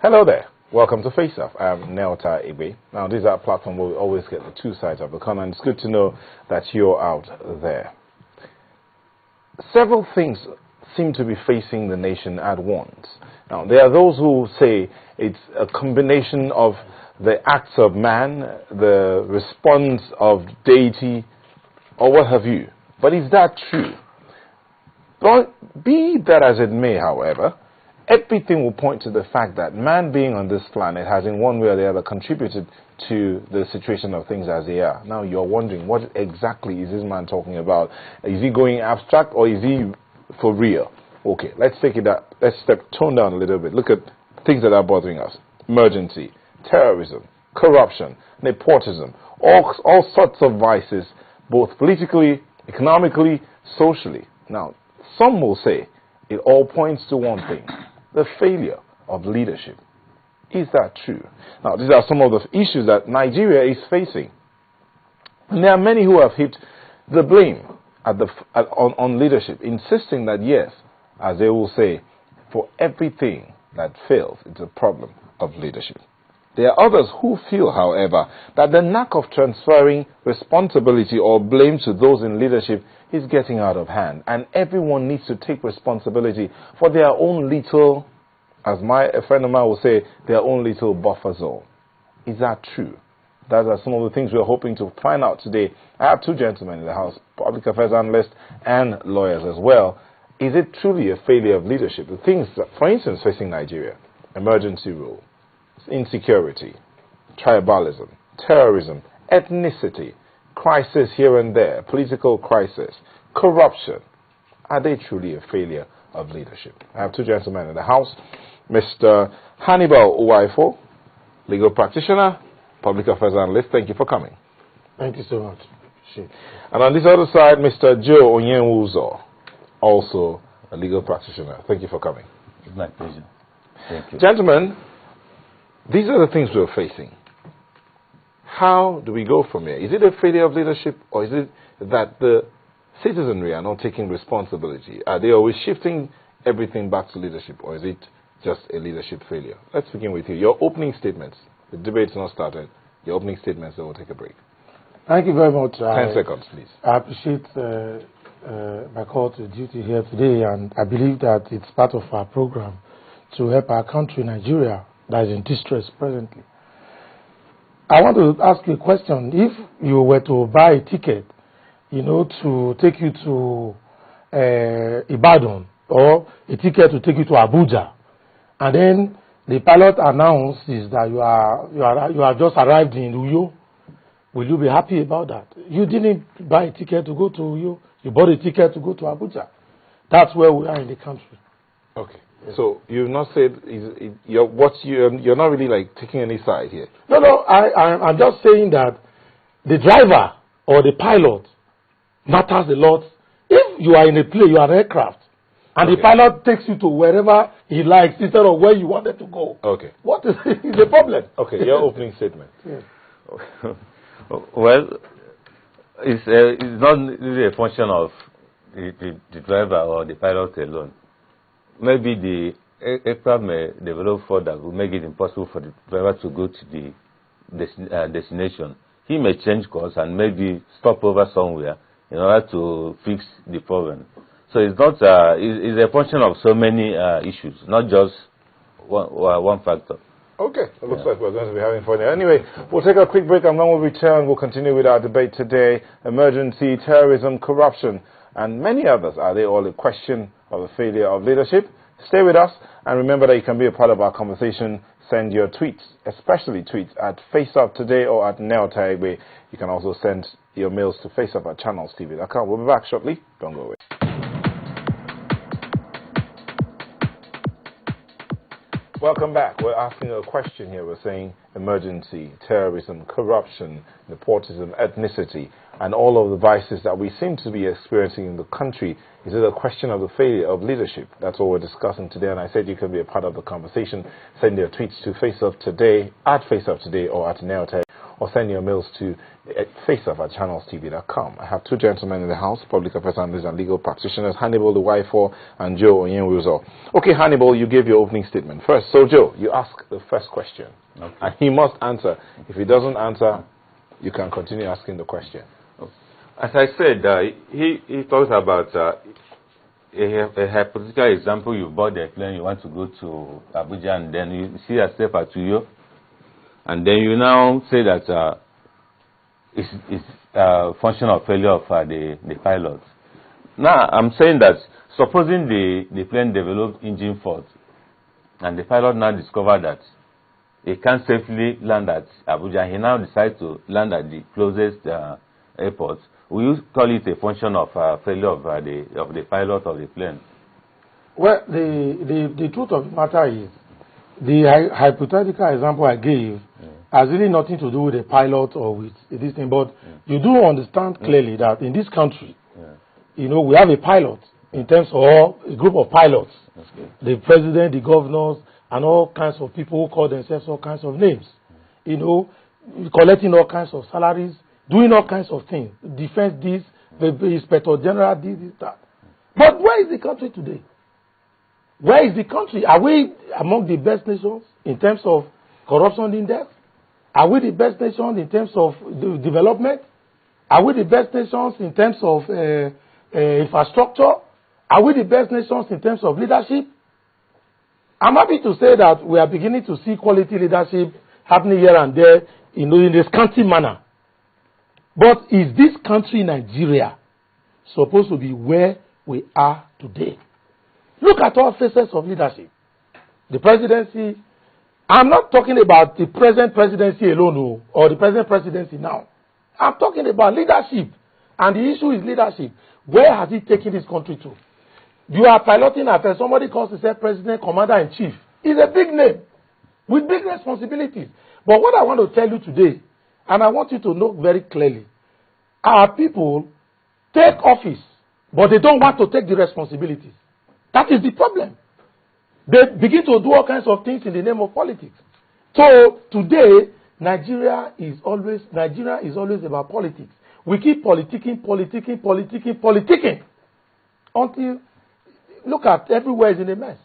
Hello there. Welcome to Faceoff. I am Yobe. Now, this is our platform where we always get the two sides of the coin, and it's good to know that you're out there. Several things seem to be facing the nation at once. Now, there are those who say it's a combination of the acts of man, the response of deity, or what have you. But is that true? But be that as it may, however, everything will point to the fact that man being on this planet has in one way or the other contributed to the situation of things as they are. Now you're wondering, what exactly is this man talking about? Is he going abstract or is he for real? Okay, let's take it up. Let's tone down a little bit. Look at things that are bothering us. Emergency, terrorism, corruption, nepotism, all sorts of vices, both politically, economically, socially. Now, some will say it all points to one thing: the failure of leadership. Is that true? Now, these are some of the issues that Nigeria is facing. And there are many who have hit the blame on leadership, insisting that yes, as they will say, for everything that fails, it's a problem of leadership. There are others who feel, however, that the knack of transferring responsibility or blame to those in leadership is getting out of hand, and everyone needs to take responsibility for their own little, as a friend of mine will say, their own little buffer zone. Is that true? Those are some of the things we're hoping to find out today. I have two gentlemen in the house, public affairs analysts and lawyers as well. Is it truly a failure of leadership? The things, for instance, facing Nigeria: emergency rule, insecurity, tribalism, terrorism, ethnicity, crisis here and there, political crisis, corruption. Are they truly a failure of leadership? I have two gentlemen in the house. Mr. Hannibal Uwaifo, legal practitioner, public affairs analyst. Thank you for coming. Thank you so much. And on this other side, Mr. Onyenweuzo, also a legal practitioner. Thank you for coming. It's my pleasure. Thank you. Gentlemen, these are the things we're facing. How do we go from here? Is it a failure of leadership, or is it that the citizenry are not taking responsibility? Are they always shifting everything back to leadership, or is it just a leadership failure? Let's begin with you. Your opening statements. The debate's not started. Your opening statements, then we'll take a break. Thank you very much. 10 seconds, please. I appreciate my call to duty here today, and I believe that it's part of our program to help our country, Nigeria, that is in distress presently. I want to ask you a question. If you were to buy a ticket, to take you to Ibadan, or a ticket to take you to Abuja, and then the pilot announces that you are just arrived in Uyo, will you be happy about that? You didn't buy a ticket to go to Uyo. You bought a ticket to go to Abuja. That's where we are in the country. Okay. So you've not said you're not really like taking any side here. No. I'm just saying that the driver or the pilot matters a lot. If you are in a plane, you are an aircraft, and the pilot takes you to wherever he likes instead of where you wanted to go. Okay. What is the problem? Okay. Your opening statement. Yes. Well, it's not really a function of the driver or the pilot alone. Maybe the aircraft may develop further, will make it impossible for the driver to go to the destination. He may change course and maybe stop over somewhere in order to fix the problem. So it's not it's a function of so many issues, not just one factor. Okay, it looks like we're going to be having fun here. Anyway, we'll take a quick break, and when we return, we'll continue with our debate today: emergency, terrorism, corruption, and many others. Are they all a question of a failure of leadership? Stay with us, and remember that you can be a part of our conversation. Send your tweets, especially tweets, at Faceoff Today or at Yobe. You can also send your mails to faceoff@channelstv.com. We'll be back shortly. Don't go away. Welcome back. We're asking a question here. We're saying emergency, terrorism, corruption, nepotism, ethnicity, and all of the vices that we seem to be experiencing in the country. Is it a question of the failure of leadership? That's what we're discussing today, and I said you can be a part of the conversation. Send your tweets to Faceoff Today, at Faceoff Today, or at Yobe. or send your mails to faceoff@channelstv.com. I have two gentlemen in the house, public affairs analysts and legal practitioners, Hannibal, Uwaifo, and Joe Onyenweuzo. Okay, Hannibal, you gave your opening statement first. So, Joe, you ask the first question, and he must answer. If he doesn't answer, you can continue asking the question. As I said, he talks about a hypothetical example. You bought a plane, you want to go to Abuja, and then you see yourself at Uyo, and then you now say that it's a function of failure of the pilot. Now, I'm saying that supposing the plane developed engine fault, and the pilot now discovered that he can't safely land at Abuja, he now decides to land at the closest airport. Will you call it a function of failure of the pilot of the plane? Well, the truth of the matter is, the hypothetical example I gave has really nothing to do with the pilot or with this thing. But you do understand clearly that in this country, you know, we have a pilot in terms of a group of pilots, the president, the governors, and all kinds of people who call themselves all kinds of names. You know, collecting all kinds of salaries, doing all kinds of things, defense this, the inspector general this, that. But where is the country today? Where is the country? Are we among the best nations in terms of corruption index? Are we the best nation in terms of development? Are we the best nations in terms of infrastructure? Are we the best nations in terms of leadership? I'm happy to say that we are beginning to see quality leadership happening here and there, you know, in a scanty manner. But is this country, Nigeria, supposed to be where we are today? Look at all faces of leadership. The presidency, I'm not talking about the present presidency alone or the present presidency now. I'm talking about leadership. And the issue is leadership. Where has it taken this country to? You are piloting after somebody calls himself president, commander-in-chief. It's a big name with big responsibilities. But what I want to tell you today, and I want you to know very clearly, our people take office, but they don't want to take the responsibilities. That is the problem. They begin to do all kinds of things in the name of politics. So today, Nigeria is always about politics. We keep politicking, until, look at, everywhere is in a mess.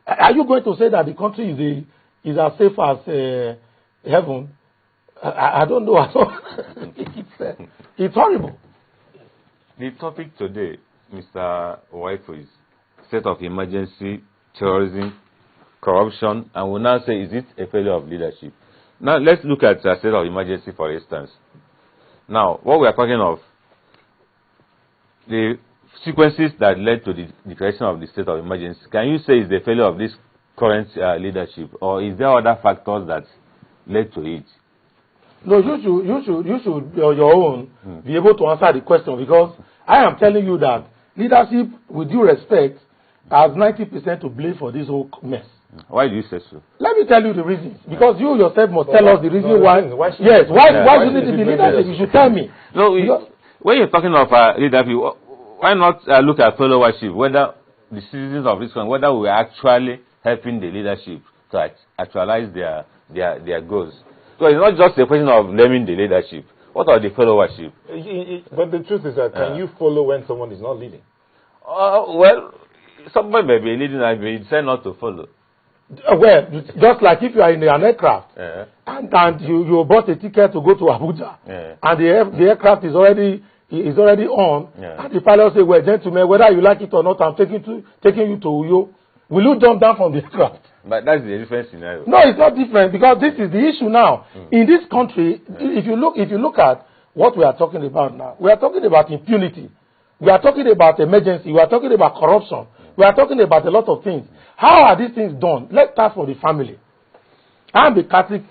Are you going to say that the country is as safe as heaven? I don't know at all. It's horrible. The topic today, Mr. Uwaifo, is state of emergency, terrorism, corruption, and we'll now say, is it a failure of leadership? Now, let's look at a state of emergency, for instance. Now, what we are talking of, the sequences that led to the declaration of the state of emergency, can you say is the failure of this current leadership, or is there other factors that led to it? No, you should on your own be able to answer the question, because I am telling you that leadership, with due respect, has 90% to blame for this whole mess. Why do you say so? Let me tell you the reason. Because you yourself must tell us the reason why. Why should it be leadership? You should tell me. No, when you're talking of leadership, why not look at followership, whether the citizens of this country, whether we are actually helping the leadership to actualize their goals. So it's not just a question of blaming the leadership. What are the followership? But the truth is that, can you follow when someone is not leading? Well, somebody may be leading and may decide not to follow. Well, just like if you are in an aircraft and you bought a ticket to go to Abuja and the aircraft is already on, and the pilot says, well, gentlemen, whether you like it or not, I'm taking you to Uyo. Will you jump down from the aircraft? But that's the different scenario. No, it's not different, because this is the issue now. In this country, if you look at what we are talking about now, we are talking about impunity. We are talking about emergency. We are talking about corruption. We are talking about a lot of things. How are these things done? Let's start from the family. I'm a Catholic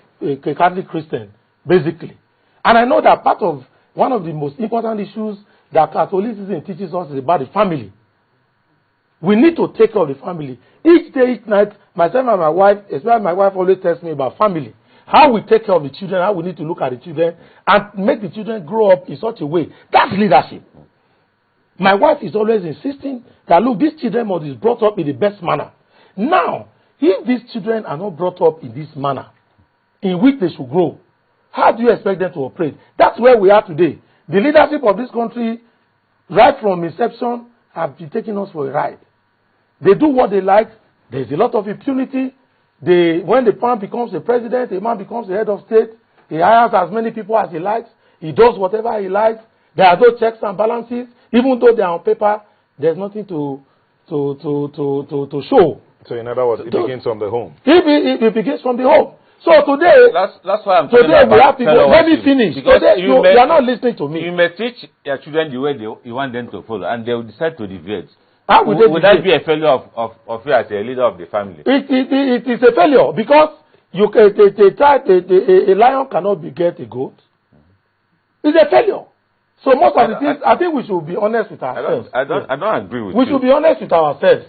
Christian, basically. And I know that one of the most important issues that Catholicism teaches us is about the family. We need to take care of the family. Each day, each night, myself and my wife, especially my wife, always tells me about family. How we take care of the children, how we need to look at the children, and make the children grow up in such a way. That's leadership. My wife is always insisting that, look, these children must be brought up in the best manner. Now, if these children are not brought up in this manner, in which they should grow, how do you expect them to operate? That's where we are today. The leadership of this country, right from inception, have been taking us for a ride. They do what they like. There's a lot of impunity. When the man becomes a president, a man becomes the head of state, he hires as many people as he likes. He does whatever he likes. There are no checks and balances. Even though they are on paper, there's nothing to show. So in other words, it begins from the home. It begins from the home. So today, that's why I'm today we have people. Let me finish. Today, you are not listening to me. You may teach your children the way you want them to follow, and they will decide to deviate. How would that be a failure of you as a leader of the family? It is a failure because a lion cannot beget a goat. It's a failure. So most of the things, I think we should be honest with ourselves. I don't agree with you. We should be honest with ourselves.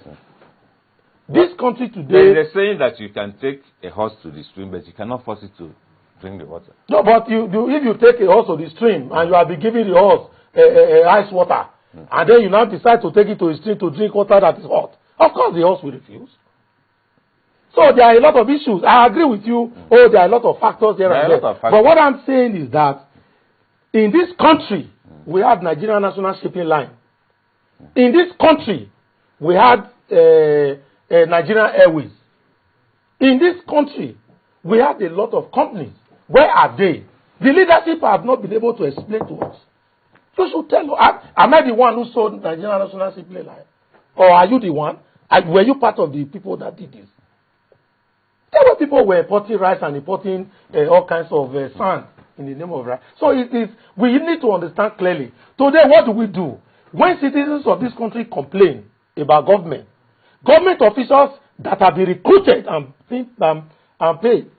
This country today... They're saying that you can take a horse to the stream, but you cannot force it to drink the water. No, but if you take a horse to the stream and you have been giving the horse ice water, and then you now decide to take it to the stream to drink water that is hot, of course the horse will refuse. So there are a lot of issues. I agree with you. There are a lot of factors there and there. But what I'm saying is that in this country, we have Nigerian National Shipping Line. In this country, we had Nigerian Airways. In this country, we have a lot of companies. Where are they? The leadership have not been able to explain to us. You should tell us. Am I the one who sold Nigerian National Shipping Line? Or are you the one? Were you part of the people that did this? There were people who were importing rice and importing all kinds of sand in the name of rice. So we need to understand clearly. Today, what do we do? When citizens of this country complain about government officials that have been recruited and paid by, paid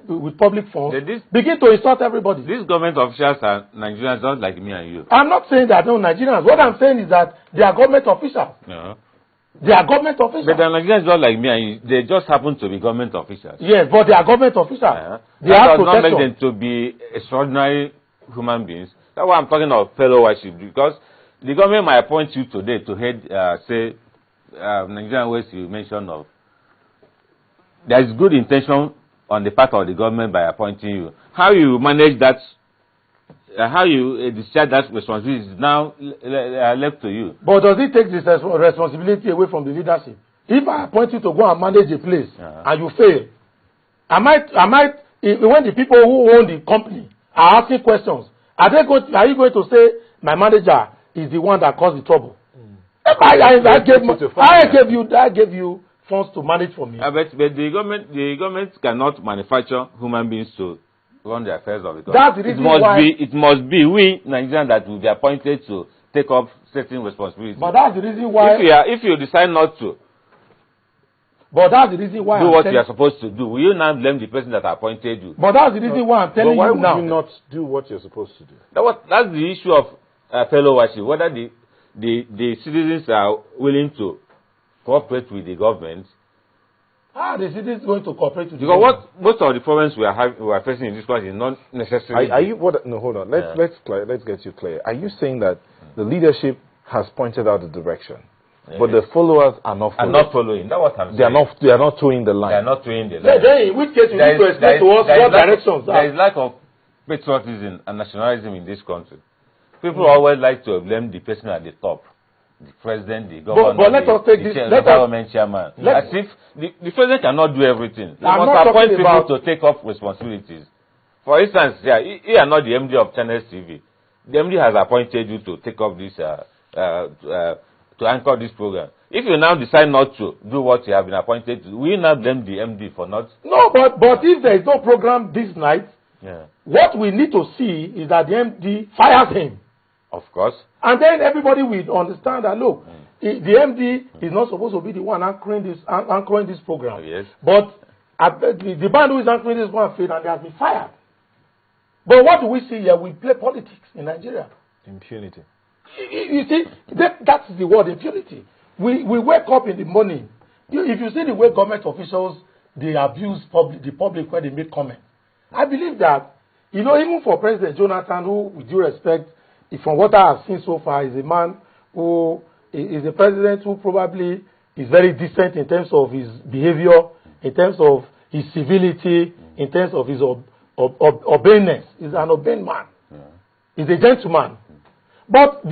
with public funds, begin to insult everybody. These government officials are Nigerians, not like me and you. I'm not saying that no Nigerians. What I'm saying is that they are government officials. They are government officials. But the Nigerians not like me and you. They just happen to be government officials. Yes, but they are government officials. They that does not make them to be extraordinary human beings. That's why I'm talking of fellowship, because the government might appoint you today to head, Nigerian ways you mentioned of. There is good intention on the part of the government by appointing you. How you manage that, how you discharge that responsibility is now left to you. But does it take this responsibility away from the leadership? If I appoint you to go and manage a place and you fail, when the people who own the company are asking questions, are you going to say my manager is the one that caused the trouble? I gave you funds to manage for me. But the government cannot manufacture human beings to run the affairs of the country. That's the reason why it must be we Nigerians that will be appointed to take up certain responsibilities. But that's the reason why. If you decide not to. But that's the reason why do what you are supposed to do. Will you now blame the person that appointed you? But that's the reason why I'm telling you now. But why would you not do what you're supposed to do? That's the issue of fellowship. Whether the citizens are willing to cooperate with the government. The citizens going to cooperate with the government. Because most of the problems we are facing in this country is not necessarily. No, hold on. Let's get you clear. Are you saying that the leadership has pointed out the direction? But the followers are not following. That's what I'm saying. They are not towing the line. They are not towing the line. Then in which case you need to explain to us what directions are. There is lack of patriotism and nationalism in this country. People always like to blame the person at the top. The president, the governor, but let us take this. The government chairman. As if the president cannot do everything. He must appoint people to take up responsibilities. For instance, you are not the MD of Channels TV. The MD has appointed you to take up this, to anchor this program. If you now decide not to do what you have been appointed to, will you not blame the MD for not? No, but if there is no program this night, what we need to see is that the MD fires him. Of course. And then everybody will understand that, look, the MD is not supposed to be the one anchoring this program. Yes. But the man who is anchoring this one failed and they have been fired. But what do we see here? We play politics in Nigeria. Impunity. You see, that's the word, impunity. We wake up in the morning. If you see the way government officials, they abuse the public when they make comments. I believe that, even for President Jonathan, who, with due respect, from what I have seen so far, is a man who is a president who probably is very decent in terms of his behavior, in terms of his civility, in terms of his obeyingness. He's an obeying man. Yeah. He's a gentleman. But